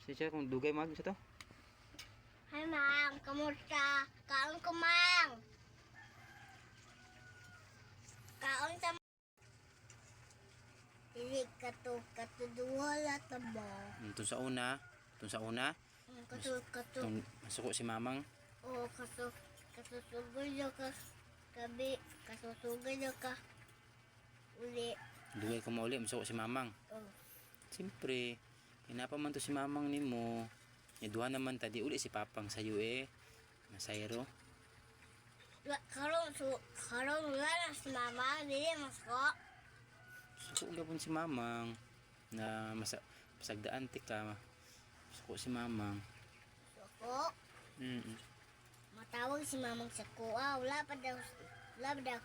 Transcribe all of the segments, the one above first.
Siya kung dugay mag sa to. Hi, Mang. Kamusta? Kaon ko, Mang. Kaon sa... Dili katuduwala tabo. Itong sa una. Itong sa una. Katu. Itong masuko si mamang. Oo, kasusugod na ka. Kabi, kasusugod na ka. Uli. Dugay ko mauli. Masuko si mamang. Oo. Siyempre. Hinapa man to si mamang ni mo. Duha naman tadi uli si papang sayo Masayro. Karong wala na si Mama. Dili masko. Suko gapon si mamang. Na masagdaan ti ka. Suko si mamang. Suko. Matawag si Mamang sa kuha. Wala pa daw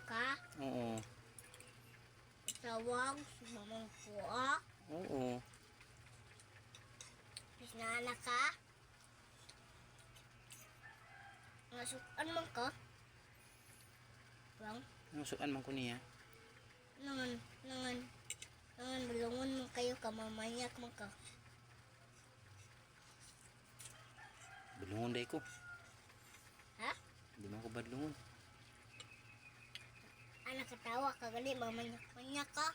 ka. Oo. Matawag si Mamang kuha. Oo. Bis na anak ka. Nasukan man ka. Bang. Nusukan man ko niya. Nangan balungon mo kayo ka. Mamanyak man ka. Balungon day ko. Ha? Hindi man ko badlungon. Anak katawa ka gali. Mamanyak ka.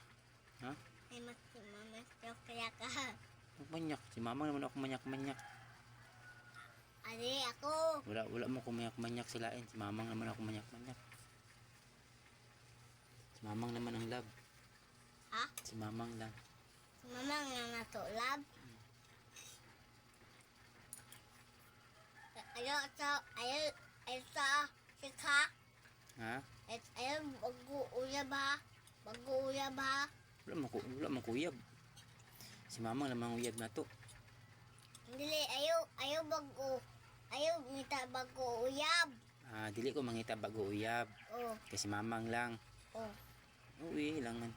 Ha? Ay mamanyak kaya ka. Manyak. Si mamang naman ako manyak-manyak. Ali ako. Wala mo ko manyak-manyak silain. Si mamang naman ako manyak-manyak. Si mamang naman ang love. Ha? Si mamang lang. Si Mamang nga natulab. Ayaw sa sika. Ha? Ayaw bago-uyab ha. Bago-uyab ha. Wala mo kuyab. Si mamang naman uyab na to. Dili, ayaw bago. Ayaw ngita bago-uyab. Dili ko mangita bago uyab. Oh, Kasi mamang lang. oh. Uwi, ilangan.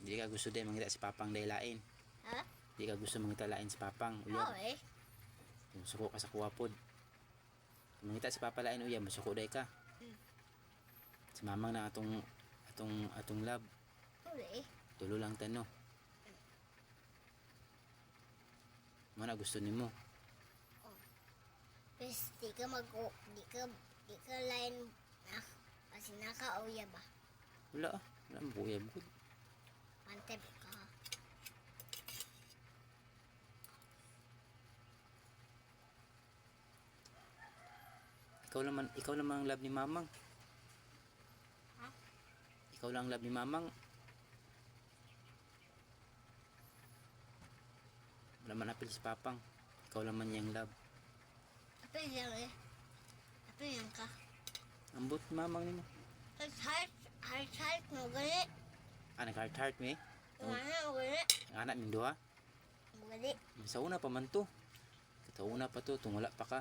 Dili ka gusto din mangita si papang day lain. Ha? Dili ka gusto mangita lain si papang uyab. Oh, eh. Suko ka sa kuwapod. Mangita si papa lain uyab, masuko day ka. Si mamang na atong lab. Uli. Tulo lang tano. Mana gusto nimo? Pes, di ka lain na. Kasi naka-uyab ba? Wala mo uyab gud. Pantep ka. Ikaw naman ang lab ni mamang. Ha? Ikaw lang ang lab ni mamang. Wala man apil si papang. Ikaw lang man yung lab. Apa yan eh? Apa yan ka? Ambot ni mamang nimo. Heart, mo gali. Nag-heart me. Mana mo gali. Anak min duha. Mo gali. Sa una pa man to. Katauna pa to, tungula pa ka.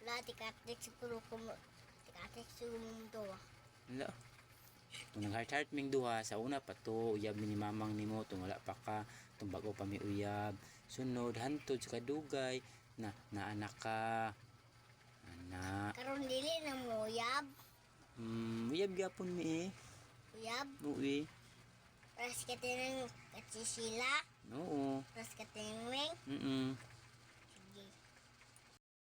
Wala, tikatik siguro ko mo. Tikatik siguro mo to ah. Wala. Kung nag-heart ming duha, sa una pa to, uyab ni mamang nimo, tungula pa ka, tung bago pa mi uyab. Sunod, hantod sa kadugay, na anak ka. Anak. Karon dili na mo uyab. Uyab gyapon mi Uyab. Uwi. Ras ka tinang katsisila. Oo. Ras ka tinang wing.